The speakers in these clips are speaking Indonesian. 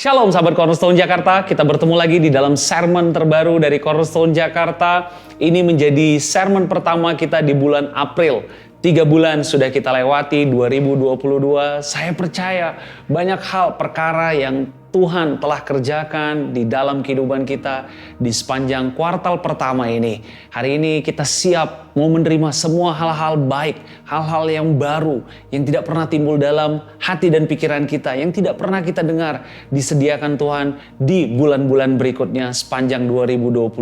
Shalom sahabat Cornerstone Jakarta, kita bertemu lagi di dalam sermon terbaru dari Cornerstone Jakarta. Ini menjadi sermon pertama kita di bulan April. 3 bulan sudah kita lewati 2022. Saya percaya banyak hal perkara yang Tuhan telah kerjakan di dalam kehidupan kita di sepanjang kuartal pertama ini. Hari ini kita siap mau menerima semua hal-hal baik, hal-hal yang baru, yang tidak pernah timbul dalam hati dan pikiran kita, yang tidak pernah kita dengar disediakan Tuhan di bulan-bulan berikutnya sepanjang 2022.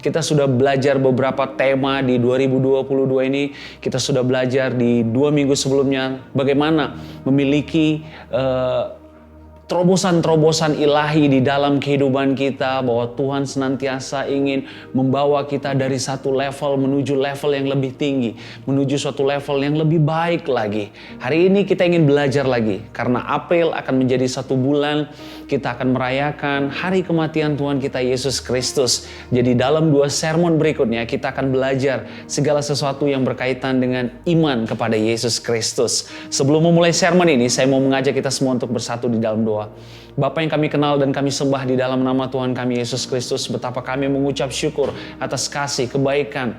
Kita sudah belajar beberapa tema di 2022 ini. Kita sudah belajar di 2 minggu sebelumnya bagaimana memiliki terobosan-terobosan ilahi di dalam kehidupan kita, bahwa Tuhan senantiasa ingin membawa kita dari satu level menuju level yang lebih tinggi, menuju suatu level yang lebih baik lagi. Hari ini kita ingin belajar lagi, karena April akan menjadi satu bulan kita akan merayakan hari kematian Tuhan kita Yesus Kristus. Jadi dalam 2 sermon berikutnya kita akan belajar segala sesuatu yang berkaitan dengan iman kepada Yesus Kristus. Sebelum memulai sermon ini, saya mau mengajak kita semua untuk bersatu di dalam doa. Bapa yang kami kenal dan kami sembah di dalam nama Tuhan kami Yesus Kristus, betapa kami mengucap syukur atas kasih, kebaikan,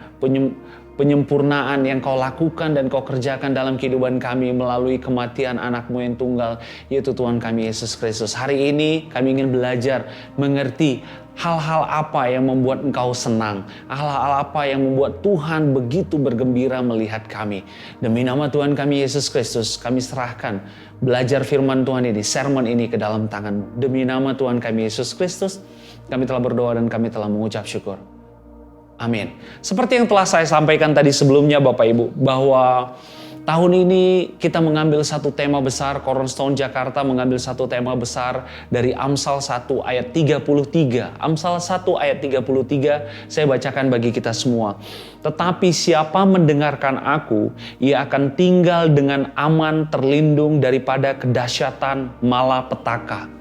penyempurnaan yang Kau lakukan dan Kau kerjakan dalam kehidupan kami melalui kematian anak-Mu yang tunggal, yaitu Tuhan kami Yesus Kristus. Hari ini kami ingin belajar mengerti hal-hal apa yang membuat Engkau senang, hal-hal apa yang membuat Tuhan begitu bergembira melihat kami. Demi nama Tuhan kami Yesus Kristus, kami serahkan belajar firman Tuhan ini, sermon ini ke dalam tangan-Mu. Demi nama Tuhan kami Yesus Kristus, kami telah berdoa dan kami telah mengucap syukur. Amin. Seperti yang telah saya sampaikan tadi sebelumnya Bapak Ibu, bahwa tahun ini kita mengambil satu tema besar, Cornerstone Jakarta mengambil satu tema besar dari Amsal 1 ayat 33. Amsal 1 ayat 33 saya bacakan bagi kita semua. Tetapi siapa mendengarkan aku, ia akan tinggal dengan aman terlindung daripada kedahsyatan malapetaka.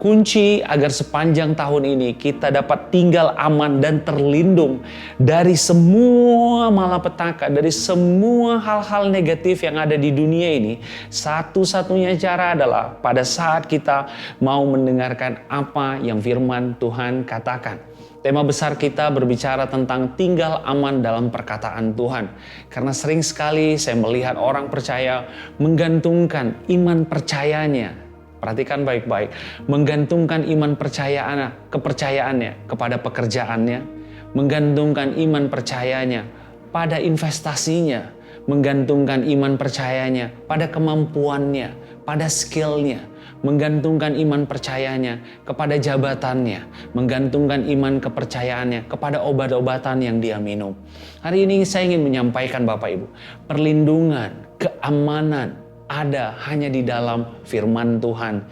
Kunci agar sepanjang tahun ini kita dapat tinggal aman dan terlindung dari semua malapetaka, dari semua hal-hal negatif yang ada di dunia ini. Satu-satunya cara adalah pada saat kita mau mendengarkan apa yang firman Tuhan katakan. Tema besar kita berbicara tentang tinggal aman dalam perkataan Tuhan. Karena sering sekali saya melihat orang percaya menggantungkan iman percayanya. Perhatikan baik-baik, menggantungkan iman kepercayaannya kepada pekerjaannya, menggantungkan iman percayanya pada investasinya, menggantungkan iman percayanya pada kemampuannya, pada skillnya, menggantungkan iman percayanya kepada jabatannya, menggantungkan iman kepercayaannya kepada obat-obatan yang dia minum. Hari ini saya ingin menyampaikan Bapak Ibu, perlindungan, keamanan, ada hanya di dalam firman Tuhan.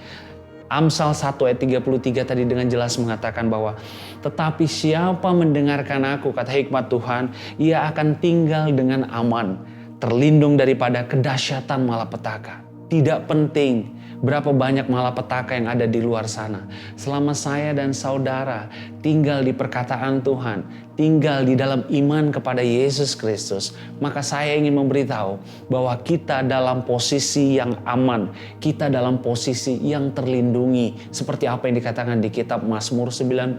Amsal 1 ayat 33 tadi dengan jelas mengatakan bahwa tetapi siapa mendengarkan aku, kata hikmat Tuhan, ia akan tinggal dengan aman, terlindung daripada kedahsyatan malapetaka. Tidak penting berapa banyak malapetaka yang ada di luar sana. Selama saya dan saudara tinggal di perkataan Tuhan, tinggal di dalam iman kepada Yesus Kristus, maka saya ingin memberitahu bahwa kita dalam posisi yang aman, kita dalam posisi yang terlindungi. Seperti apa yang dikatakan di kitab Mazmur 91.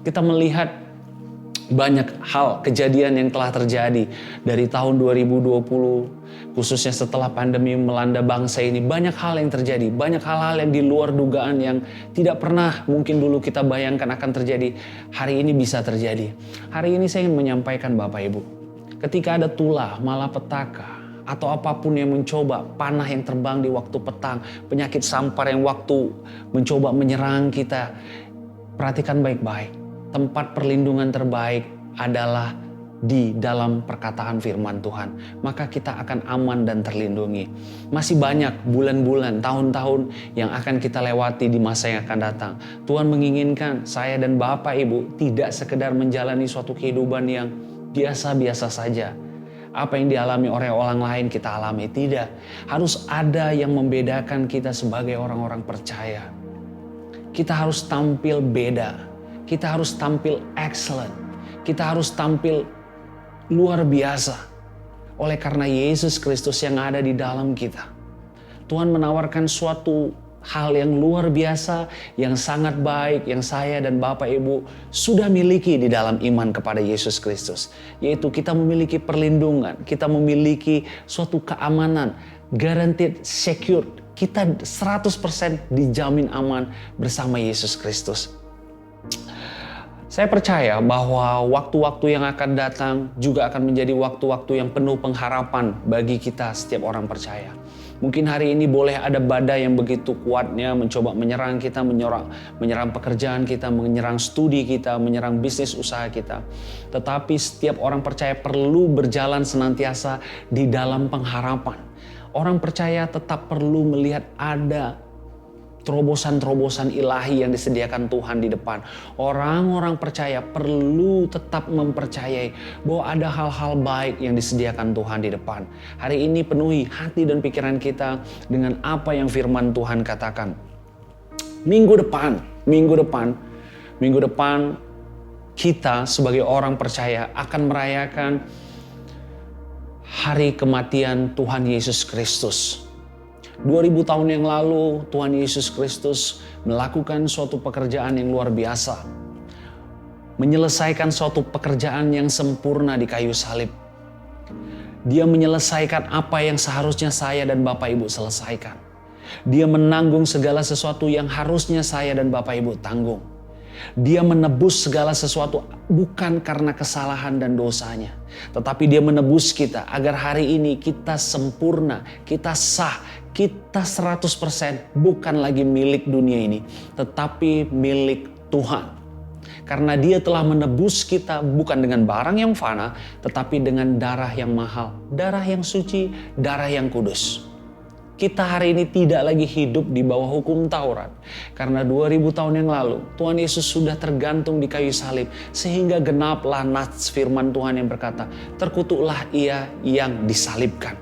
Kita melihat banyak hal kejadian yang telah terjadi dari tahun 2020, khususnya setelah pandemi melanda bangsa ini. Banyak hal yang terjadi, banyak hal-hal yang di luar dugaan yang tidak pernah mungkin dulu kita bayangkan akan terjadi. Hari ini bisa terjadi. Hari ini saya ingin menyampaikan Bapak Ibu, ketika ada tulah, malapetaka, atau apapun yang mencoba, panah yang terbang di waktu petang, penyakit sampar yang waktu mencoba menyerang kita, perhatikan baik-baik. Tempat perlindungan terbaik adalah di dalam perkataan firman Tuhan. Maka kita akan aman dan terlindungi. Masih banyak bulan-bulan, tahun-tahun yang akan kita lewati di masa yang akan datang. Tuhan menginginkan saya dan Bapak Ibu tidak sekedar menjalani suatu kehidupan yang biasa-biasa saja. Apa yang dialami oleh orang lain kita alami. Tidak. Harus ada yang membedakan kita sebagai orang-orang percaya. Kita harus tampil beda. Kita harus tampil excellent. Kita harus tampil luar biasa. Oleh karena Yesus Kristus yang ada di dalam kita. Tuhan menawarkan suatu hal yang luar biasa, yang sangat baik, yang saya dan Bapak Ibu sudah miliki di dalam iman kepada Yesus Kristus. Yaitu kita memiliki perlindungan, kita memiliki suatu keamanan, guaranteed, secure. Kita 100% dijamin aman bersama Yesus Kristus. Saya percaya bahwa waktu-waktu yang akan datang juga akan menjadi waktu-waktu yang penuh pengharapan bagi kita setiap orang percaya. Mungkin hari ini boleh ada badai yang begitu kuatnya mencoba menyerang kita, menyerang pekerjaan kita, menyerang studi kita, menyerang bisnis usaha kita. Tetapi setiap orang percaya perlu berjalan senantiasa di dalam pengharapan. Orang percaya tetap perlu melihat ada terobosan-terobosan ilahi yang disediakan Tuhan di depan. Orang-orang percaya perlu tetap mempercayai bahwa ada hal-hal baik yang disediakan Tuhan di depan. Hari ini penuhi hati dan pikiran kita dengan apa yang firman Tuhan katakan. Minggu depan kita sebagai orang percaya akan merayakan hari kematian Tuhan Yesus Kristus. 2000 tahun yang lalu Tuhan Yesus Kristus melakukan suatu pekerjaan yang luar biasa. Menyelesaikan suatu pekerjaan yang sempurna di kayu salib. Dia menyelesaikan apa yang seharusnya saya dan Bapak Ibu selesaikan. Dia menanggung segala sesuatu yang harusnya saya dan Bapak Ibu tanggung. Dia menebus segala sesuatu bukan karena kesalahan dan dosanya. Tetapi dia menebus kita agar hari ini kita sempurna, kita sah, kita 100% bukan lagi milik dunia ini. Tetapi milik Tuhan. Karena dia telah menebus kita bukan dengan barang yang fana, tetapi dengan darah yang mahal, darah yang suci, darah yang kudus. Kita hari ini tidak lagi hidup di bawah hukum Taurat. Karena 2000 tahun yang lalu Tuhan Yesus sudah tergantung di kayu salib. Sehingga genaplah nats firman Tuhan yang berkata, terkutuklah ia yang disalibkan.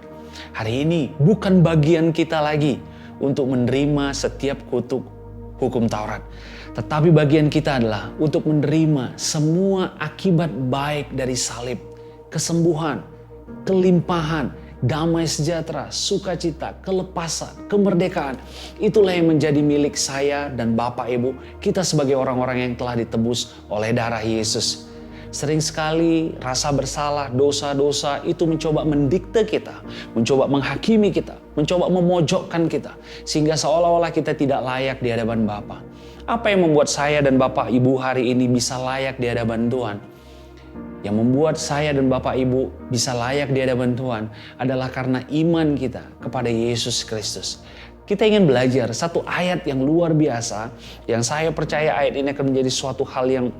Hari ini bukan bagian kita lagi untuk menerima setiap kutuk hukum Taurat. Tetapi bagian kita adalah untuk menerima semua akibat baik dari salib. Kesembuhan, kelimpahan, damai sejahtera, sukacita, kelepasan, kemerdekaan. Itulah yang menjadi milik saya dan Bapak Ibu. Kita sebagai orang-orang yang telah ditebus oleh darah Yesus. Sering sekali rasa bersalah, dosa-dosa itu mencoba mendikte kita. Mencoba menghakimi kita. Mencoba memojokkan kita. Sehingga seolah-olah kita tidak layak di hadapan Bapa. Apa yang membuat saya dan Bapak Ibu hari ini bisa layak di hadapan Tuhan? Yang membuat saya dan Bapak Ibu bisa layak di hadapan Tuhan adalah karena iman kita kepada Yesus Kristus. Kita ingin belajar satu ayat yang luar biasa, yang saya percaya ayat ini akan menjadi suatu hal yang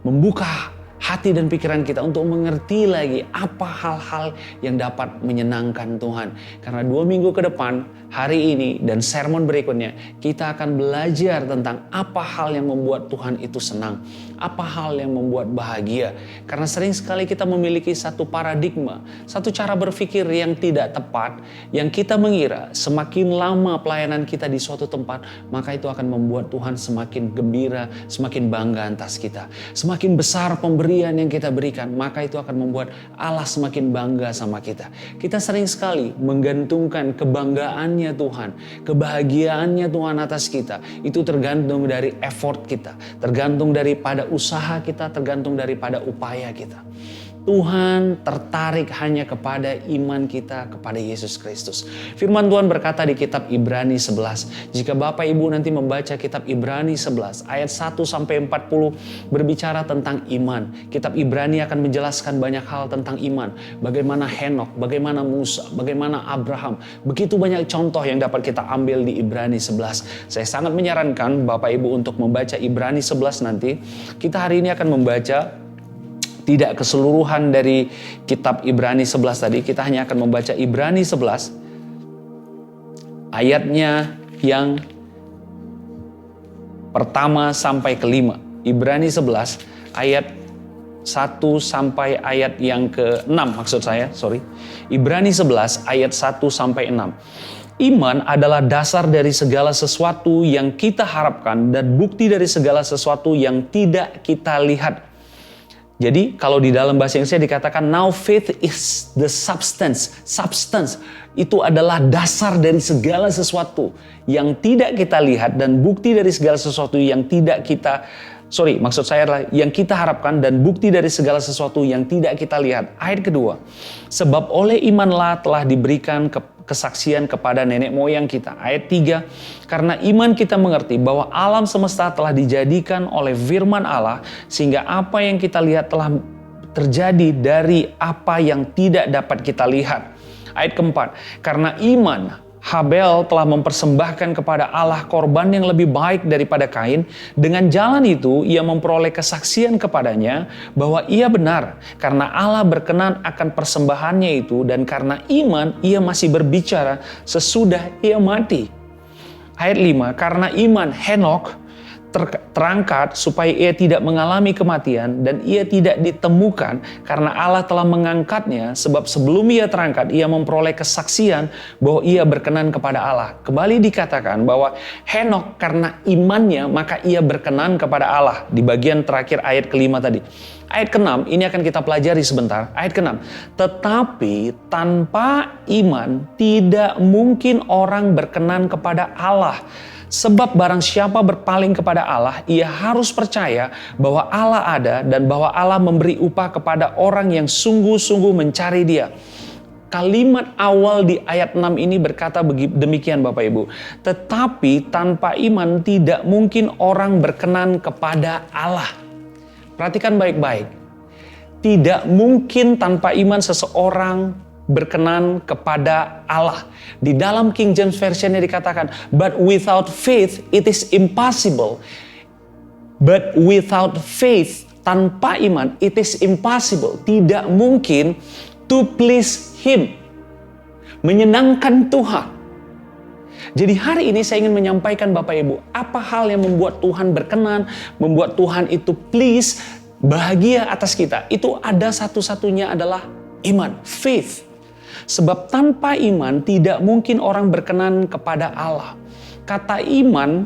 membuka hati dan pikiran kita untuk mengerti lagi apa hal-hal yang dapat menyenangkan Tuhan. Karena 2 minggu ke depan, hari ini dan sermon berikutnya, kita akan belajar tentang apa hal yang membuat Tuhan itu senang. Apa hal yang membuat bahagia. Karena sering sekali kita memiliki satu paradigma, satu cara berpikir yang tidak tepat, yang kita mengira semakin lama pelayanan kita di suatu tempat, maka itu akan membuat Tuhan semakin gembira, semakin bangga atas kita. Semakin besar pemberian yang kita berikan, maka itu akan membuat Allah semakin bangga sama kita. Kita sering sekali menggantungkan kebanggaannya Tuhan, kebahagiaannya Tuhan atas kita. Itu tergantung dari effort kita, tergantung daripada usaha kita, tergantung daripada upaya kita. Tuhan tertarik hanya kepada iman kita kepada Yesus Kristus. Firman Tuhan berkata di kitab Ibrani 11. Jika Bapak Ibu nanti membaca kitab Ibrani 11 ayat 1-40 berbicara tentang iman. Kitab Ibrani akan menjelaskan banyak hal tentang iman. Bagaimana Henokh, bagaimana Musa, bagaimana Abraham. Begitu banyak contoh yang dapat kita ambil di Ibrani 11. Saya sangat menyarankan Bapak Ibu untuk membaca Ibrani 11 nanti. Kita hari ini akan membaca tidak keseluruhan dari kitab Ibrani 11 tadi. Kita hanya akan membaca Ibrani 11 ayatnya yang pertama sampai kelima. Ibrani 11 ayat 1 sampai ayat yang ke-6 maksud saya, Ibrani 11 ayat 1 sampai 6. Iman adalah dasar dari segala sesuatu yang kita harapkan dan bukti dari segala sesuatu yang tidak kita lihat. Jadi kalau di dalam bahasa Inggrisnya dikatakan now faith is the substance. Substance itu adalah dasar dari segala sesuatu yang tidak kita lihat dan bukti dari segala sesuatu yang tidak kita maksud saya adalah yang kita harapkan dan bukti dari segala sesuatu yang tidak kita lihat. Ayat kedua, sebab oleh imanlah telah diberikan kesaksian kepada nenek moyang kita. Ayat 3, karena iman kita mengerti bahwa alam semesta telah dijadikan oleh firman Allah, sehingga apa yang kita lihat telah terjadi dari apa yang tidak dapat kita lihat. Ayat keempat, karena iman Habel telah mempersembahkan kepada Allah korban yang lebih baik daripada Kain. Dengan jalan itu ia memperoleh kesaksian kepadanya bahwa ia benar, karena Allah berkenan akan persembahannya itu, dan karena iman ia masih berbicara sesudah ia mati. Ayat 5, karena iman Henokh terangkat supaya ia tidak mengalami kematian dan ia tidak ditemukan karena Allah telah mengangkatnya, sebab sebelum ia terangkat ia memperoleh kesaksian bahwa ia berkenan kepada Allah. Kembali dikatakan bahwa Henokh karena imannya maka ia berkenan kepada Allah di bagian terakhir ayat kelima tadi. Ayat ke-6 ini akan kita pelajari sebentar. Ayat ke-6, tetapi tanpa iman tidak mungkin orang berkenan kepada Allah. Sebab barang siapa berpaling kepada Allah, ia harus percaya bahwa Allah ada dan bahwa Allah memberi upah kepada orang yang sungguh-sungguh mencari Dia. Kalimat awal di ayat 6 ini berkata demikian Bapak Ibu. Tetapi tanpa iman tidak mungkin orang berkenan kepada Allah. Perhatikan baik-baik. Tidak mungkin tanpa iman seseorang berkenan kepada Allah. Di dalam King James Version dikatakan, but without faith it is impossible. But without faith, tanpa iman, it is impossible. Tidak mungkin to please Him. Menyenangkan Tuhan. Jadi hari ini saya ingin menyampaikan Bapak Ibu, apa hal yang membuat Tuhan berkenan, membuat Tuhan itu please, bahagia atas kita. Itu ada satu-satunya adalah iman, faith. Sebab tanpa iman tidak mungkin orang berkenan kepada Allah. Kata iman,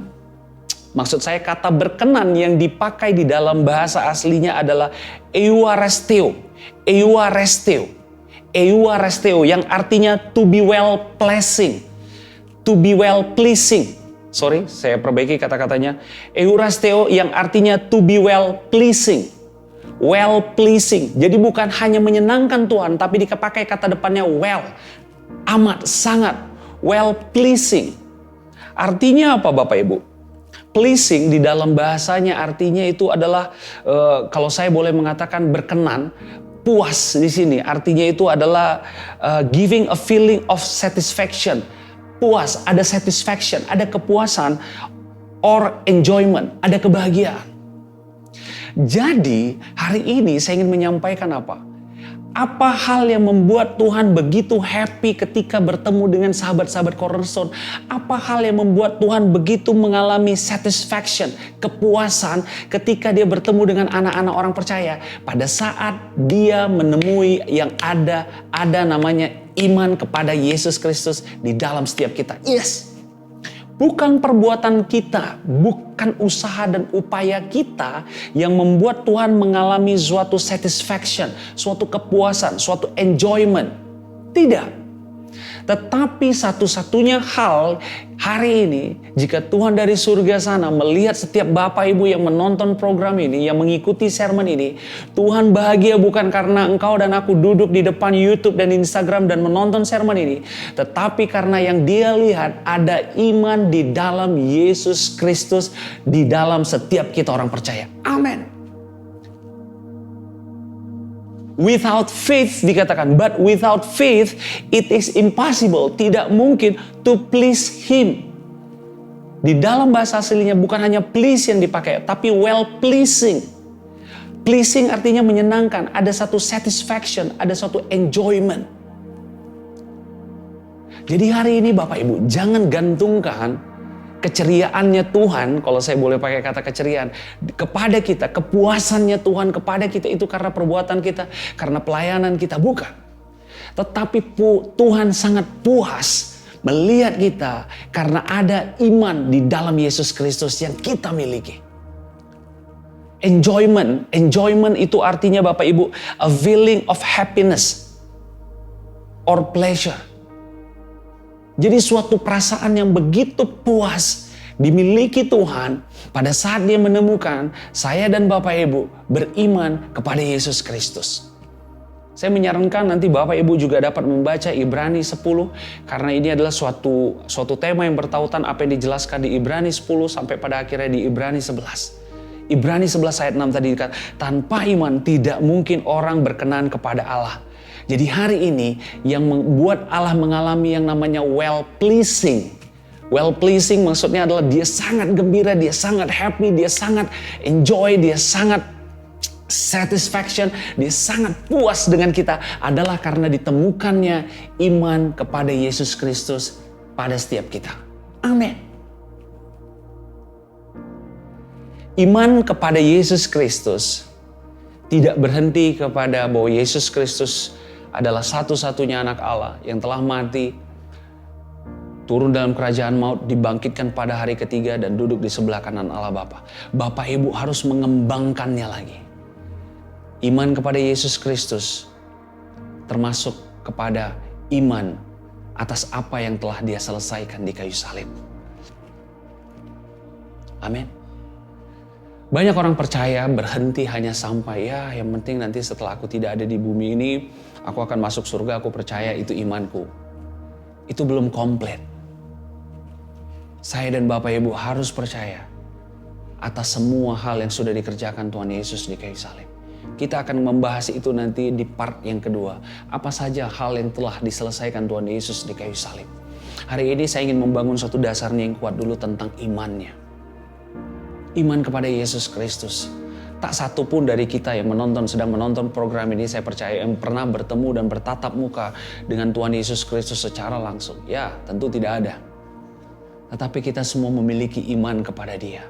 maksud saya kata berkenan yang dipakai di dalam bahasa aslinya adalah euaresteo. Euaresteo. Euaresteo yang artinya to be well pleasing. To be well pleasing. Sorry, saya perbaiki kata-katanya. Euaresteo yang artinya to be well pleasing. Well pleasing. Jadi bukan hanya menyenangkan Tuhan, tapi dipakai kata depannya well. Amat, sangat. Well pleasing. Artinya apa Bapak Ibu? Pleasing di dalam bahasanya artinya itu adalah, kalau saya boleh mengatakan berkenan, puas di sini. Artinya itu adalah giving a feeling of satisfaction. Puas, ada satisfaction, ada kepuasan, or enjoyment, ada kebahagiaan. Jadi hari ini saya ingin menyampaikan apa? Apa hal yang membuat Tuhan begitu happy ketika bertemu dengan sahabat-sahabat Cornerstone? Apa hal yang membuat Tuhan begitu mengalami satisfaction, kepuasan ketika dia bertemu dengan anak-anak orang percaya? Pada saat dia menemui yang ada namanya iman kepada Yesus Kristus di dalam setiap kita. Yes! Bukan perbuatan kita, bukan usaha dan upaya kita yang membuat Tuhan mengalami suatu satisfaction, suatu kepuasan, suatu enjoyment. Tidak. Tetapi satu-satunya hal hari ini, jika Tuhan dari surga sana melihat setiap Bapak Ibu yang menonton program ini, yang mengikuti sermon ini, Tuhan bahagia bukan karena engkau dan aku duduk di depan YouTube dan Instagram dan menonton sermon ini, tetapi karena yang Dia lihat ada iman di dalam Yesus Kristus, di dalam setiap kita orang percaya. Amin. Without faith dikatakan, but without faith it is impossible. Tidak mungkin to please Him. Di dalam bahasa aslinya bukan hanya please yang dipakai, tapi well pleasing. Pleasing artinya menyenangkan, ada satu satisfaction, ada satu enjoyment. Jadi hari ini Bapak Ibu, jangan gantungkan keceriaannya Tuhan, kalau saya boleh pakai kata keceriaan, kepada kita, kepuasannya Tuhan kepada kita itu karena perbuatan kita, karena pelayanan kita, bukan. Tetapi Tuhan sangat puas melihat kita karena ada iman di dalam Yesus Kristus yang kita miliki. Enjoyment itu artinya Bapak Ibu, a feeling of happiness or pleasure. Jadi suatu perasaan yang begitu puas dimiliki Tuhan pada saat dia menemukan saya dan Bapak Ibu beriman kepada Yesus Kristus. Saya menyarankan nanti Bapak Ibu juga dapat membaca Ibrani 10 karena ini adalah suatu tema yang bertautan apa yang dijelaskan di Ibrani 10 sampai pada akhirnya di Ibrani 11. Ibrani 11 ayat 6 tadi dikatakan, tanpa iman tidak mungkin orang berkenan kepada Allah. Jadi hari ini yang membuat Allah mengalami yang namanya well-pleasing. Well-pleasing maksudnya adalah dia sangat gembira, dia sangat happy, dia sangat enjoy, dia sangat satisfaction, dia sangat puas dengan kita adalah karena ditemukannya iman kepada Yesus Kristus pada setiap kita. Amin. Iman kepada Yesus Kristus tidak berhenti kepada bahwa Yesus Kristus adalah satu-satunya anak Allah yang telah mati, turun dalam kerajaan maut, dibangkitkan pada hari ketiga dan duduk di sebelah kanan Allah Bapa. Bapak Ibu harus mengembangkannya lagi. Iman kepada Yesus Kristus termasuk kepada iman atas apa yang telah dia selesaikan di kayu salib. Amin. Banyak orang percaya berhenti hanya sampai yang penting nanti setelah aku tidak ada di bumi ini, aku akan masuk surga, aku percaya itu imanku. Itu belum komplit. Saya dan Bapak Ibu harus percaya atas semua hal yang sudah dikerjakan Tuhan Yesus di kayu salib. Kita akan membahas itu nanti di part yang kedua. Apa saja hal yang telah diselesaikan Tuhan Yesus di kayu salib. Hari ini saya ingin membangun suatu dasarnya yang kuat dulu tentang imannya. Iman kepada Yesus Kristus. Tak satu pun dari kita yang sedang menonton program ini, saya percaya yang pernah bertemu dan bertatap muka dengan Tuhan Yesus Kristus secara langsung. Ya, tentu tidak ada. Tetapi kita semua memiliki iman kepada Dia.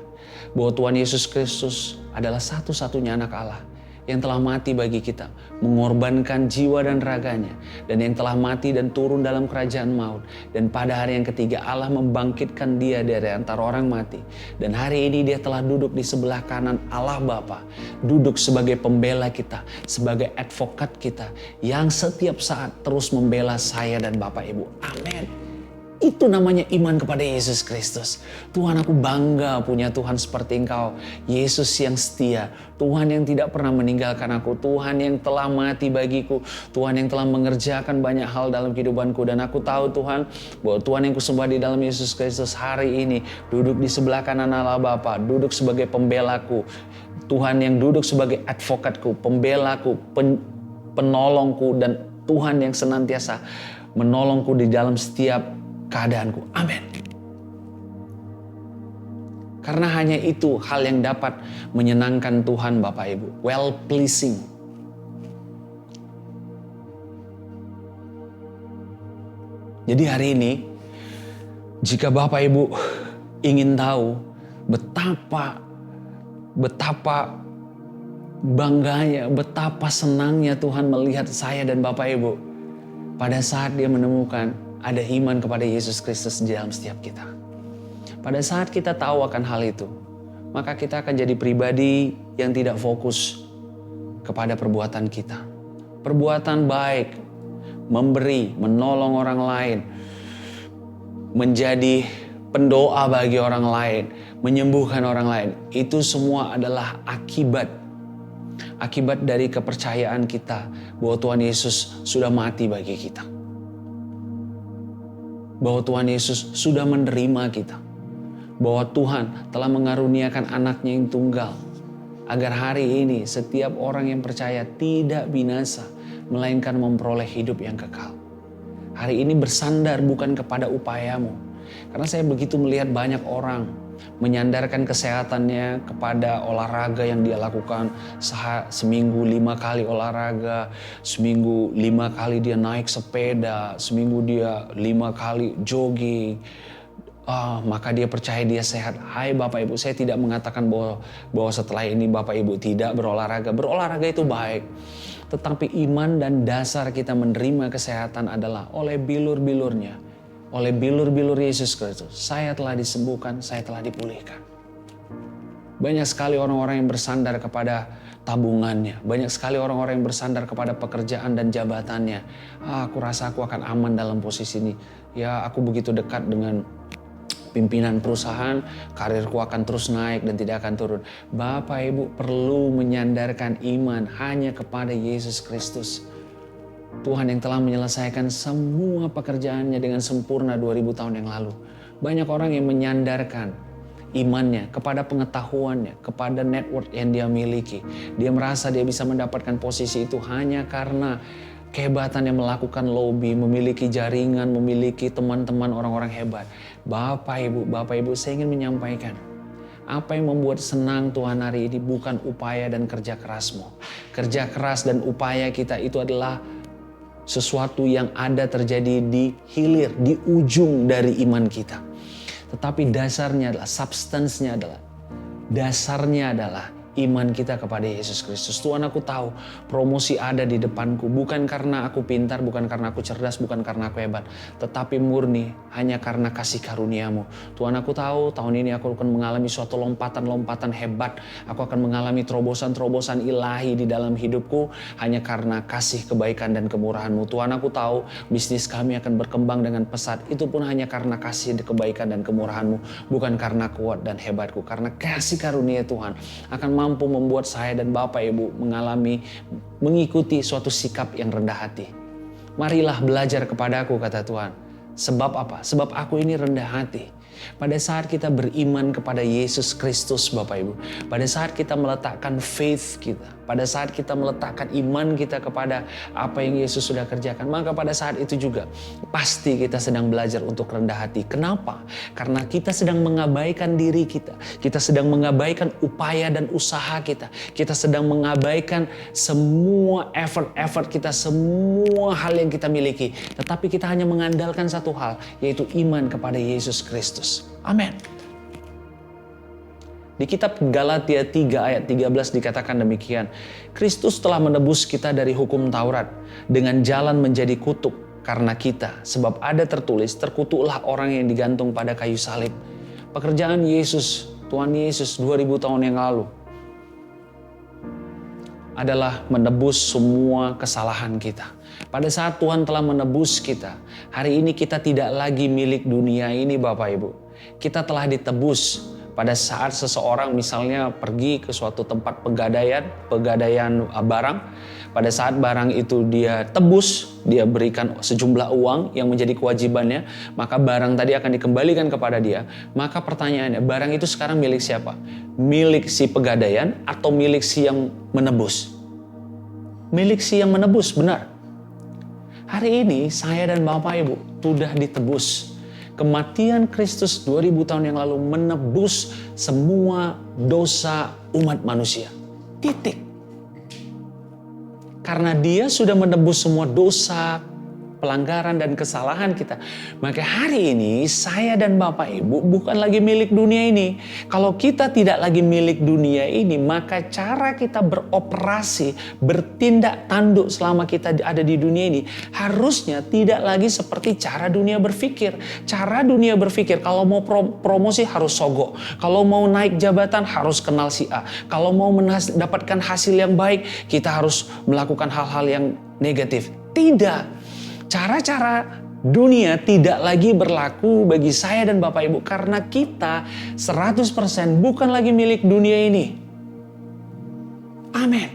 Bahwa Tuhan Yesus Kristus adalah satu-satunya anak Allah yang telah mati bagi kita, mengorbankan jiwa dan raganya, dan yang telah mati dan turun dalam kerajaan maut. Dan pada hari yang ketiga Allah membangkitkan dia dari antara orang mati. Dan hari ini dia telah duduk di sebelah kanan Allah Bapa, duduk sebagai pembela kita, sebagai advokat kita, yang setiap saat terus membela saya dan Bapak Ibu. Amin. Itu namanya iman kepada Yesus Kristus. Tuhan, aku bangga punya Tuhan seperti Engkau. Yesus yang setia. Tuhan yang tidak pernah meninggalkan aku. Tuhan yang telah mati bagiku. Tuhan yang telah mengerjakan banyak hal dalam kehidupanku. Dan aku tahu Tuhan, bahwa Tuhan yang kusembah di dalam Yesus Kristus hari ini duduk di sebelah kanan Allah Bapa, duduk sebagai pembelaku. Tuhan yang duduk sebagai advokatku, pembelaku, penolongku, dan Tuhan yang senantiasa menolongku di dalam setiap keadaanku. Amin. Karena hanya itu hal yang dapat menyenangkan Tuhan Bapak Ibu. Well pleasing. Jadi hari ini, jika Bapak Ibu ingin tahu betapa bangganya, betapa senangnya Tuhan melihat saya dan Bapak Ibu pada saat dia menemukan ada iman kepada Yesus Kristus di dalam setiap kita. Pada saat kita tahu akan hal itu, maka kita akan jadi pribadi yang tidak fokus kepada perbuatan kita. Perbuatan baik, memberi, menolong orang lain, menjadi pendoa bagi orang lain, menyembuhkan orang lain. Itu semua adalah akibat dari kepercayaan kita bahwa Tuhan Yesus sudah mati bagi kita. Bahwa Tuhan Yesus sudah menerima kita. Bahwa Tuhan telah mengaruniakan anaknya yang tunggal. Agar hari ini setiap orang yang percaya tidak binasa, melainkan memperoleh hidup yang kekal. Hari ini bersandar bukan kepada upayamu. Karena saya begitu melihat banyak orang menyandarkan kesehatannya kepada olahraga yang dia lakukan. Seminggu 5 kali olahraga, seminggu 5 kali dia naik sepeda, seminggu dia 5 kali jogging. Maka dia percaya dia sehat. Hai Bapak Ibu, saya tidak mengatakan bahwa setelah ini Bapak Ibu tidak berolahraga. Berolahraga itu baik. Tetapi iman dan dasar kita menerima kesehatan adalah oleh bilur-bilurnya. Oleh bilur-bilur Yesus Kristus. Saya telah disembuhkan, saya telah dipulihkan. Banyak sekali orang-orang yang bersandar kepada tabungannya. Banyak sekali orang-orang yang bersandar kepada pekerjaan dan jabatannya. Aku rasa aku akan aman dalam posisi ini. Ya, aku begitu dekat dengan pimpinan perusahaan, karirku akan terus naik dan tidak akan turun. Bapak Ibu perlu menyandarkan iman hanya kepada Yesus Kristus. Tuhan yang telah menyelesaikan semua pekerjaannya dengan sempurna 2000 tahun yang lalu. Banyak orang yang menyandarkan imannya kepada pengetahuannya, kepada network yang dia miliki. Dia merasa dia bisa mendapatkan posisi itu hanya karena kehebatan yang melakukan lobby, memiliki jaringan, memiliki teman-teman orang-orang hebat. Bapak Ibu, saya ingin menyampaikan, apa yang membuat senang Tuhan hari ini bukan upaya dan kerja kerasmu. Kerja keras dan upaya kita itu adalah sesuatu yang ada terjadi di hilir, di ujung dari iman kita. Tetapi dasarnya adalah, dasarnya adalah iman kita kepada Yesus Kristus. Tuhan, aku tahu promosi ada di depanku. Bukan karena aku pintar, bukan karena aku cerdas, bukan karena aku hebat. Tetapi murni hanya karena kasih karunia-Mu. Tuhan, aku tahu tahun ini aku akan mengalami suatu lompatan-lompatan hebat. Aku akan mengalami terobosan-terobosan ilahi di dalam hidupku. Hanya karena kasih, kebaikan, dan kemurahan-Mu. Tuhan, aku tahu bisnis kami akan berkembang dengan pesat. Itu pun hanya karena kasih, kebaikan, dan kemurahan-Mu. Bukan karena kuat dan hebatku. Karena kasih karunia Tuhan akan mampu membuat saya dan Bapak Ibu mengikuti suatu sikap yang rendah hati. Marilah belajar kepadaku, kata Tuhan. Sebab apa? Sebab aku ini rendah hati. Pada saat kita beriman kepada Yesus Kristus, Bapak Ibu, pada saat kita meletakkan faith kita, pada saat kita meletakkan iman kita kepada apa yang Yesus sudah kerjakan, maka pada saat itu juga pasti kita sedang belajar untuk rendah hati. Kenapa? Karena kita sedang mengabaikan diri kita, kita sedang mengabaikan upaya dan usaha kita, kita sedang mengabaikan semua effort kita, semua hal yang kita miliki, tetapi kita hanya mengandalkan satu hal, yaitu iman kepada Yesus Kristus. Amin. Di kitab Galatia 3 ayat 13 dikatakan demikian. Kristus telah menebus kita dari hukum Taurat dengan jalan menjadi kutuk karena kita. Sebab ada tertulis, terkutuklah orang yang digantung pada kayu salib. Pekerjaan Yesus, Tuhan Yesus 2000 tahun yang lalu adalah menebus semua kesalahan kita. Pada saat Tuhan telah menebus kita, hari ini kita tidak lagi milik dunia ini, Bapak Ibu. Kita telah ditebus. Pada saat seseorang misalnya pergi ke suatu tempat pegadaian barang, pada saat barang itu dia tebus, dia berikan sejumlah uang yang menjadi kewajibannya, maka barang tadi akan dikembalikan kepada dia. Maka pertanyaannya, barang itu sekarang milik siapa? Milik si pegadaian atau milik si yang menebus? Milik si yang menebus, benar. Hari ini saya dan Bapak Ibu sudah ditebus. Kematian Kristus 2000 tahun yang lalu menebus semua dosa umat manusia. Titik. Karena Dia sudah menebus semua dosa, pelanggaran dan kesalahan kita. Maka hari ini saya dan Bapak Ibu bukan lagi milik dunia ini. Kalau kita tidak lagi milik dunia ini, maka cara kita beroperasi, bertindak tanduk selama kita ada di dunia ini harusnya tidak lagi seperti cara dunia berpikir. Cara dunia berpikir, kalau mau promosi harus sogok. Kalau mau naik jabatan harus kenal si A. Kalau mau mendapatkan hasil yang baik, kita harus melakukan hal-hal yang negatif. Tidak. Cara-cara dunia tidak lagi berlaku bagi saya dan Bapak Ibu karena kita 100% bukan lagi milik dunia ini. Amin.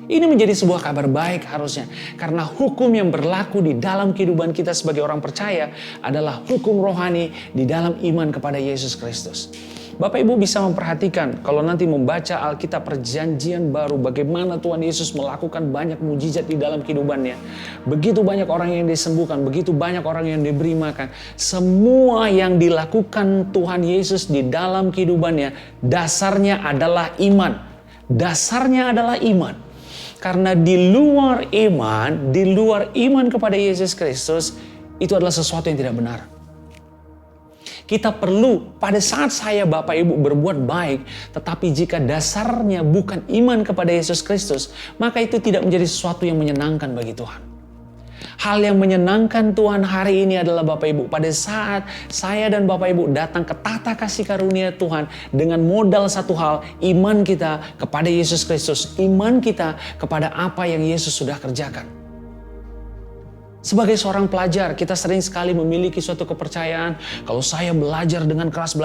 Ini menjadi sebuah kabar baik harusnya karena hukum yang berlaku di dalam kehidupan kita sebagai orang percaya adalah hukum rohani di dalam iman kepada Yesus Kristus. Bapak Ibu bisa memperhatikan kalau nanti membaca Alkitab Perjanjian Baru bagaimana Tuhan Yesus melakukan banyak mujizat di dalam kehidupannya. Begitu banyak orang yang disembuhkan, begitu banyak orang yang diberi makan. Semua yang dilakukan Tuhan Yesus di dalam kehidupannya dasarnya adalah iman. Dasarnya adalah iman. Karena di luar iman kepada Yesus Kristus itu adalah sesuatu yang tidak benar. Kita perlu pada saat saya Bapak Ibu berbuat baik, tetapi jika dasarnya bukan iman kepada Yesus Kristus, maka itu tidak menjadi sesuatu yang menyenangkan bagi Tuhan. Hal yang menyenangkan Tuhan hari ini adalah Bapak Ibu, pada saat saya dan Bapak Ibu datang ke tata kasih karunia Tuhan dengan modal satu hal, iman kita kepada Yesus Kristus, iman kita kepada apa yang Yesus sudah kerjakan. Sebagai seorang pelajar, kita sering sekali memiliki suatu kepercayaan, kalau saya belajar dengan keras,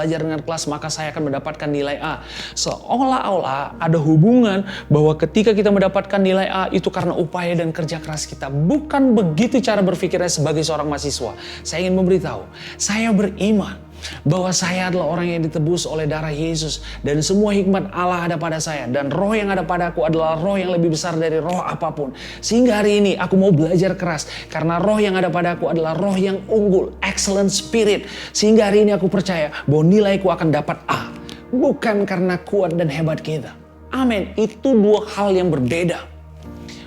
maka saya akan mendapatkan nilai A. Seolah-olah ada hubungan bahwa ketika kita mendapatkan nilai A itu karena upaya dan kerja keras kita. Bukan begitu cara berpikirnya sebagai seorang mahasiswa. Saya ingin memberitahu, saya beriman bahwa saya adalah orang yang ditebus oleh darah Yesus dan semua hikmat Allah ada pada saya dan roh yang ada padaku adalah roh yang lebih besar dari roh apapun. Sehingga hari ini aku mau belajar keras karena roh yang ada padaku adalah roh yang unggul, excellent spirit. Sehingga hari ini aku percaya bahwa nilaiku akan dapat A, bukan karena kuat dan hebat kita. Amin. Itu dua hal yang berbeda.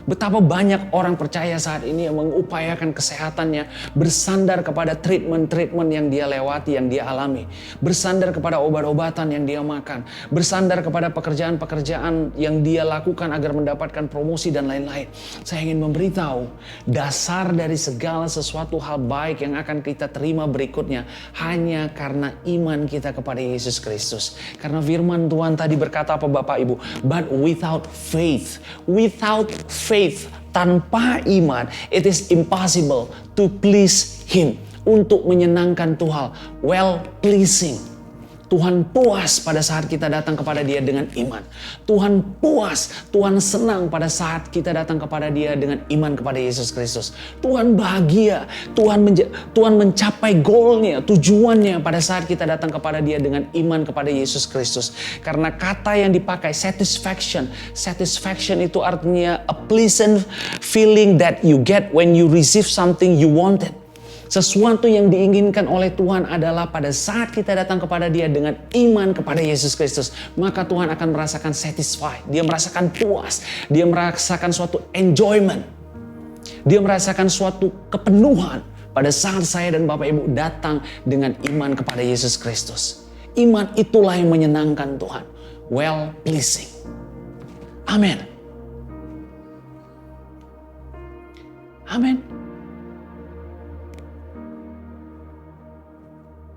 Betapa banyak orang percaya saat ini yang mengupayakan kesehatannya bersandar kepada treatment-treatment yang dia lewati, yang dia alami. Bersandar kepada obat-obatan yang dia makan. Bersandar kepada pekerjaan-pekerjaan yang dia lakukan agar mendapatkan promosi dan lain-lain. Saya ingin memberitahu, dasar dari segala sesuatu hal baik yang akan kita terima berikutnya hanya karena iman kita kepada Yesus Kristus. Karena firman Tuhan tadi berkata apa Bapak Ibu? But without faith, tanpa iman, it is impossible to please Him. Untuk menyenangkan Tuhan, well pleasing. Tuhan puas pada saat kita datang kepada Dia dengan iman. Tuhan puas, Tuhan senang pada saat kita datang kepada Dia dengan iman kepada Yesus Kristus. Tuhan bahagia, Tuhan mencapai goalnya, tujuannya pada saat kita datang kepada Dia dengan iman kepada Yesus Kristus. Karena kata yang dipakai satisfaction itu artinya a pleasant feeling that you get when you receive something you wanted. Sesuatu yang diinginkan oleh Tuhan adalah pada saat kita datang kepada Dia dengan iman kepada Yesus Kristus, maka Tuhan akan merasakan satisfied. Dia merasakan puas. Dia merasakan suatu enjoyment. Dia merasakan suatu kepenuhan pada saat saya dan Bapak Ibu datang dengan iman kepada Yesus Kristus. Iman itulah yang menyenangkan Tuhan. Well pleasing. Amin. Amin.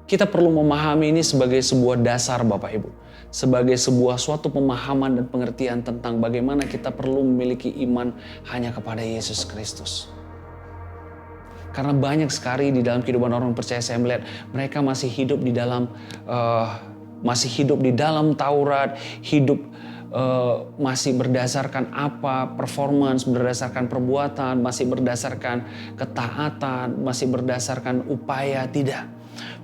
Kita perlu memahami ini sebagai sebuah dasar Bapak Ibu. Sebagai sebuah suatu pemahaman dan pengertian tentang bagaimana kita perlu memiliki iman hanya kepada Yesus Kristus. Karena banyak sekali di dalam kehidupan orang percaya saya melihat mereka masih hidup di dalam Taurat, masih berdasarkan performance, berdasarkan perbuatan, masih berdasarkan ketaatan, masih berdasarkan upaya, tidak.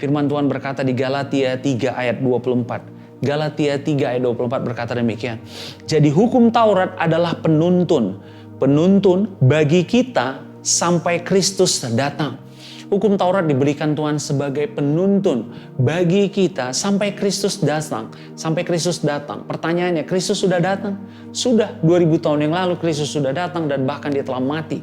Firman Tuhan berkata di Galatia 3 ayat 24. Galatia 3 ayat 24 berkata demikian. Jadi hukum Taurat adalah penuntun bagi kita sampai Kristus datang. Hukum Taurat diberikan Tuhan sebagai penuntun bagi kita sampai Kristus datang. Sampai Kristus datang. Pertanyaannya, Kristus sudah datang? Sudah, 2000 tahun yang lalu Kristus sudah datang dan bahkan Dia telah mati.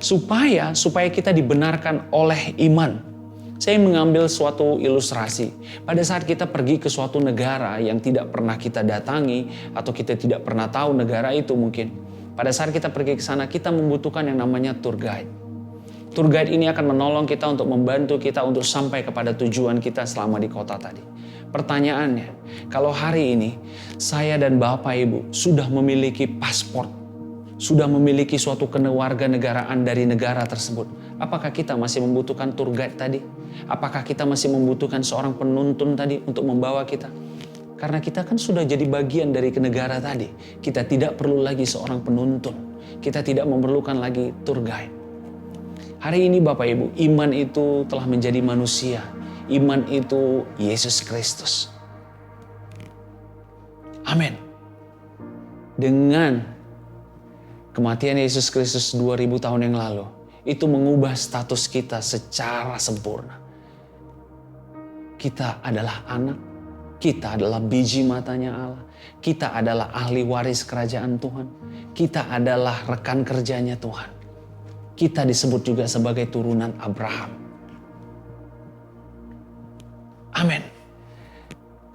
Supaya kita dibenarkan oleh iman. Saya mengambil suatu ilustrasi. Pada saat kita pergi ke suatu negara yang tidak pernah kita datangi atau kita tidak pernah tahu negara itu mungkin. Pada saat kita pergi ke sana, kita membutuhkan yang namanya tour guide. Tour guide ini akan menolong kita untuk membantu kita untuk sampai kepada tujuan kita selama di kota tadi. Pertanyaannya, kalau hari ini saya dan Bapak Ibu sudah memiliki paspor, sudah memiliki suatu kewarganegaraan dari negara tersebut, apakah kita masih membutuhkan tour guide tadi? Apakah kita masih membutuhkan seorang penuntun tadi untuk membawa kita? Karena kita kan sudah jadi bagian dari negara tadi. Kita tidak perlu lagi seorang penuntun. Kita tidak memerlukan lagi tour guide. Hari ini Bapak Ibu, iman itu telah menjadi manusia. Iman itu Yesus Kristus. Amin. Dengan kematian Yesus Kristus 2000 tahun yang lalu, itu mengubah status kita secara sempurna. Kita adalah anak, kita adalah biji matanya Allah, kita adalah ahli waris kerajaan Tuhan, kita adalah rekan kerjanya Tuhan. Kita disebut juga sebagai turunan Abraham. Amin.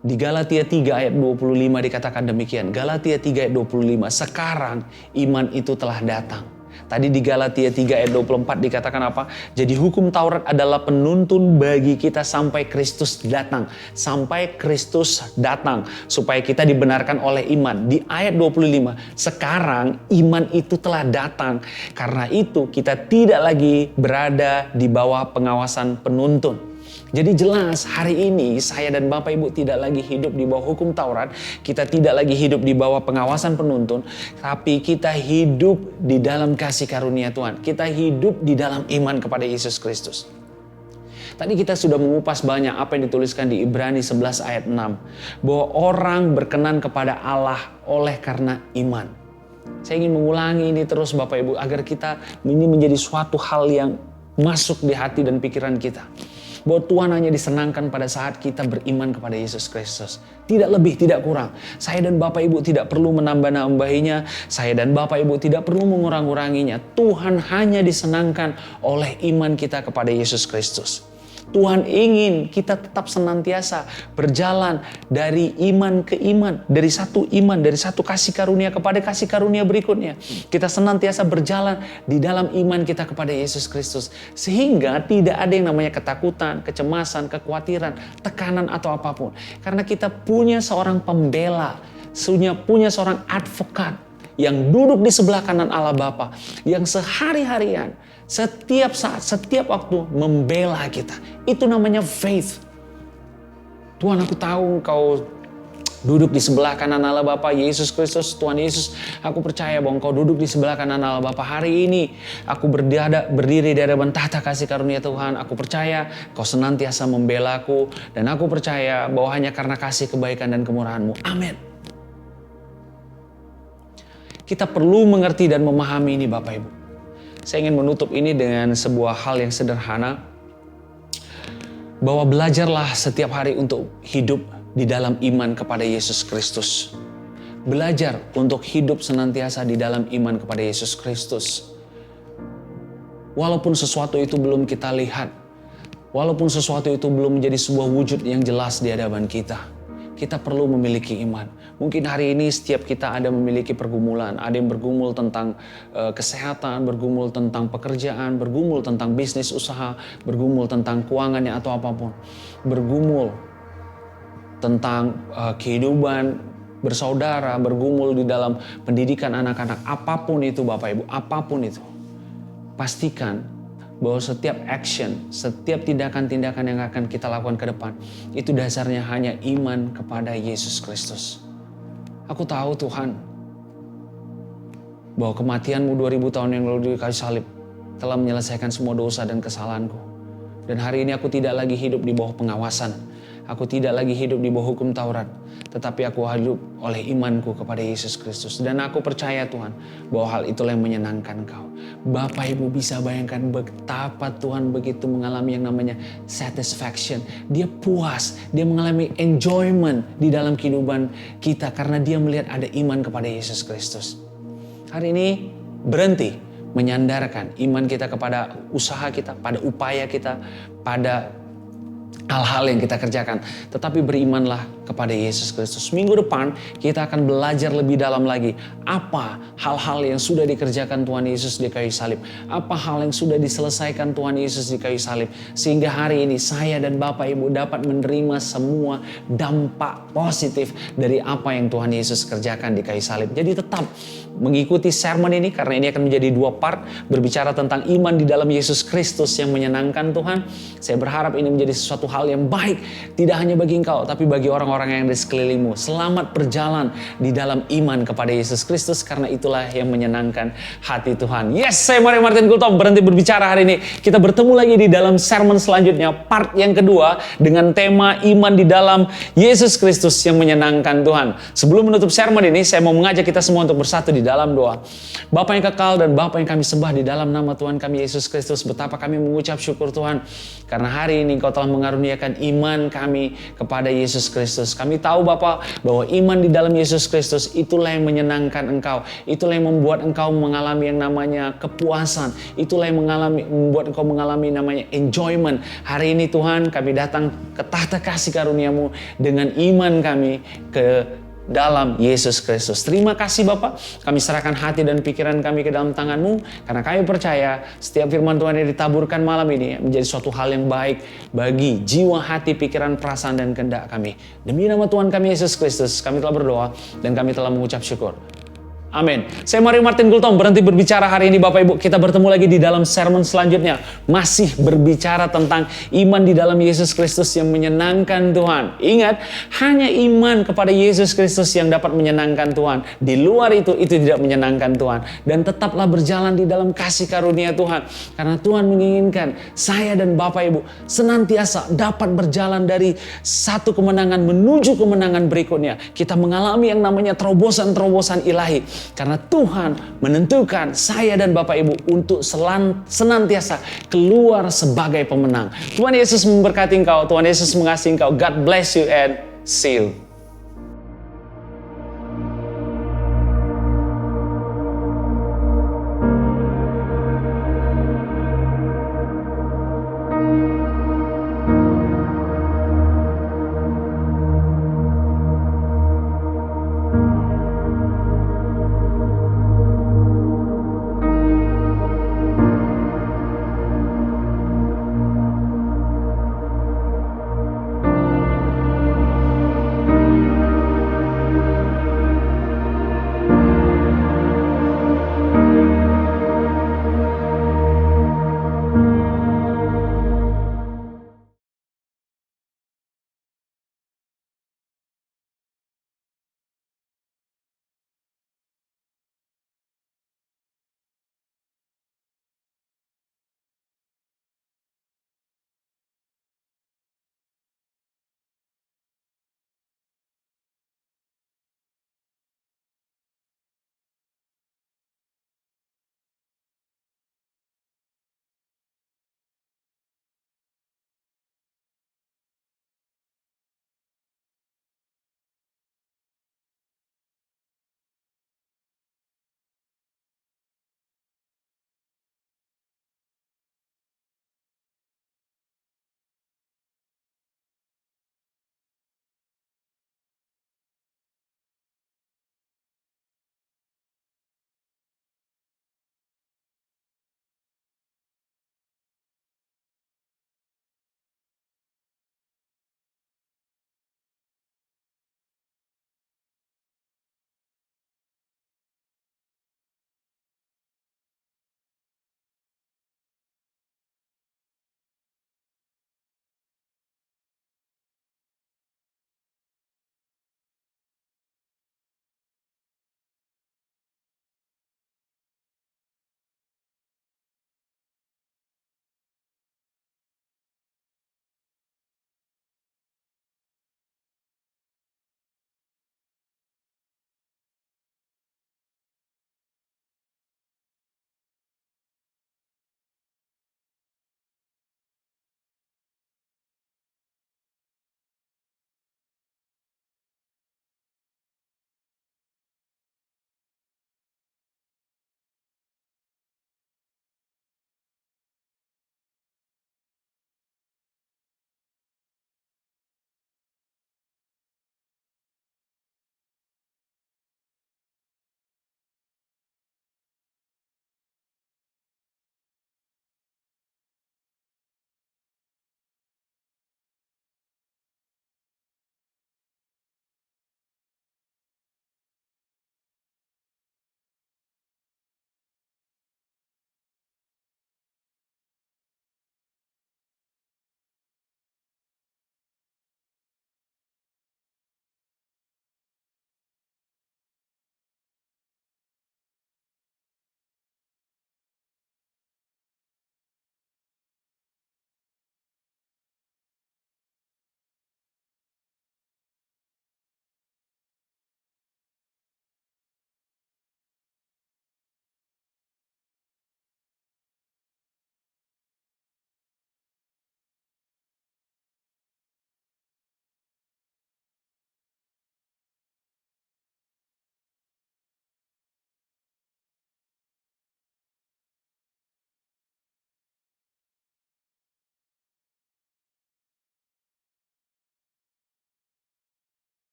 Di Galatia 3 ayat 25 dikatakan demikian. Galatia 3 ayat 25, sekarang iman itu telah datang. Tadi di Galatia 3 ayat 24 dikatakan apa? Jadi hukum Taurat adalah penuntun bagi kita sampai Kristus datang. Sampai Kristus datang. Supaya kita dibenarkan oleh iman. Di ayat 25, sekarang iman itu telah datang. Karena itu kita tidak lagi berada di bawah pengawasan penuntun. Jadi jelas hari ini saya dan Bapak Ibu tidak lagi hidup di bawah hukum Taurat. Kita tidak lagi hidup di bawah pengawasan penuntun. Tapi kita hidup di dalam kasih karunia Tuhan. Kita hidup di dalam iman kepada Yesus Kristus. Tadi kita sudah mengupas banyak apa yang dituliskan di Ibrani 11 ayat 6. Bahwa orang berkenan kepada Allah oleh karena iman. Saya ingin mengulangi ini terus Bapak Ibu agar kita ini menjadi suatu hal yang masuk di hati dan pikiran kita. Bahwa Tuhan hanya disenangkan pada saat kita beriman kepada Yesus Kristus. Tidak lebih, tidak kurang. Saya dan Bapak Ibu tidak perlu menambah-nambahinya. Saya dan Bapak Ibu tidak perlu mengurang-uranginya. Tuhan hanya disenangkan oleh iman kita kepada Yesus Kristus. Tuhan ingin kita tetap senantiasa berjalan dari iman ke iman. Dari satu iman, dari satu kasih karunia kepada kasih karunia berikutnya. Kita senantiasa berjalan di dalam iman kita kepada Yesus Kristus. Sehingga tidak ada yang namanya ketakutan, kecemasan, kekhawatiran, tekanan atau apapun. Karena kita punya seorang pembela, punya seorang advokat yang duduk di sebelah kanan Allah Bapa. Yang sehari-harian, setiap saat, setiap waktu membela kita. Itu namanya faith. Tuhan, aku tahu Engkau duduk di sebelah kanan Allah Bapa, Yesus Kristus, Tuhan Yesus. Aku percaya bahwa Engkau duduk di sebelah kanan Allah Bapa. Hari ini aku berdiri di hadapan tahta kasih karunia Tuhan. Aku percaya Kau senantiasa membela-Ku. Dan aku percaya bahwa hanya karena kasih, kebaikan dan kemurahan-Mu. Amin. Kita perlu mengerti dan memahami ini Bapak Ibu. Saya ingin menutup ini dengan sebuah hal yang sederhana. Bahwa belajarlah setiap hari untuk hidup di dalam iman kepada Yesus Kristus. Belajar untuk hidup senantiasa di dalam iman kepada Yesus Kristus. Walaupun sesuatu itu belum kita lihat. Walaupun sesuatu itu belum menjadi sebuah wujud yang jelas di hadapan kita. Kita perlu memiliki iman. Mungkin hari ini setiap kita ada memiliki pergumulan. Ada yang bergumul tentang kesehatan, bergumul tentang pekerjaan, bergumul tentang bisnis usaha, bergumul tentang keuangannya atau apapun. Bergumul tentang kehidupan bersaudara, bergumul di dalam pendidikan anak-anak. Apapun itu Bapak Ibu, apapun itu. Pastikan bahwa setiap action, setiap tindakan-tindakan yang akan kita lakukan ke depan, itu dasarnya hanya iman kepada Yesus Kristus. Aku tahu Tuhan, bahwa kematian-Mu 2000 tahun yang lalu di kayu salib telah menyelesaikan semua dosa dan kesalahanku. Dan hari ini aku tidak lagi hidup di bawah pengawasan. Aku tidak lagi hidup di bawah hukum Taurat. Tetapi aku hidup oleh imanku kepada Yesus Kristus. Dan aku percaya Tuhan, bahwa hal itulah yang menyenangkan Kau. Bapak Ibu bisa bayangkan betapa Tuhan begitu mengalami yang namanya satisfaction. Dia puas, dia mengalami enjoyment di dalam kehidupan kita. Karena dia melihat ada iman kepada Yesus Kristus. Hari ini berhenti menyandarkan iman kita kepada usaha kita, pada upaya kita, pada hal-hal yang kita kerjakan. Tetapi berimanlah kepada Yesus Kristus. Minggu depan kita akan belajar lebih dalam lagi. Apa hal-hal yang sudah dikerjakan Tuhan Yesus di kayu salib. Apa hal yang sudah diselesaikan Tuhan Yesus di kayu salib. Sehingga hari ini saya dan Bapak Ibu dapat menerima semua dampak positif dari apa yang Tuhan Yesus kerjakan di kayu salib. Jadi tetap mengikuti sermon ini karena ini akan menjadi 2 part. Berbicara tentang iman di dalam Yesus Kristus yang menyenangkan Tuhan. Saya berharap ini menjadi sesuatu hal yang baik. Tidak hanya bagi engkau tapi bagi orang-orang yang di sekelilingmu. Selamat berjalan di dalam iman kepada Yesus Kristus karena itulah yang menyenangkan hati Tuhan. Yes, saya Mario Martin Kultom berhenti berbicara hari ini. Kita bertemu lagi di dalam sermon selanjutnya, part yang kedua dengan tema iman di dalam Yesus Kristus yang menyenangkan Tuhan. Sebelum menutup sermon ini, saya mau mengajak kita semua untuk bersatu di dalam doa. Bapa yang kekal dan Bapa yang kami sembah di dalam nama Tuhan kami Yesus Kristus, betapa kami mengucap syukur Tuhan karena hari ini Engkau telah mengaruniakan iman kami kepada Yesus Kristus. Kami tahu Bapa bahwa iman di dalam Yesus Kristus itulah yang menyenangkan Engkau. Itulah yang membuat Engkau mengalami yang namanya kepuasan. Itulah yang membuat Engkau mengalami namanya enjoyment. Hari ini Tuhan kami datang ke tahta kasih karunia-Mu dengan iman kami ke dalam Yesus Kristus. Terima kasih Bapak, kami serahkan hati dan pikiran kami ke dalam tangan-Mu, karena kami percaya setiap firman Tuhan yang ditaburkan malam ini menjadi suatu hal yang baik bagi jiwa, hati, pikiran, perasaan, dan kehendak kami. Demi nama Tuhan kami Yesus Kristus, kami telah berdoa dan kami telah mengucap syukur. Amin. Saya Mario Martin Gultom, berhenti berbicara hari ini Bapak Ibu. Kita bertemu lagi di dalam sermon selanjutnya. Masih berbicara tentang iman di dalam Yesus Kristus yang menyenangkan Tuhan. Ingat, hanya iman kepada Yesus Kristus yang dapat menyenangkan Tuhan. Di luar itu tidak menyenangkan Tuhan. Dan tetaplah berjalan di dalam kasih karunia Tuhan. Karena Tuhan menginginkan saya dan Bapak Ibu senantiasa dapat berjalan dari satu kemenangan menuju kemenangan berikutnya. Kita mengalami yang namanya terobosan-terobosan ilahi. Karena Tuhan menentukan saya dan Bapak Ibu untuk senantiasa keluar sebagai pemenang. Tuhan Yesus memberkati engkau, Tuhan Yesus mengasihi engkau. God bless you and see you.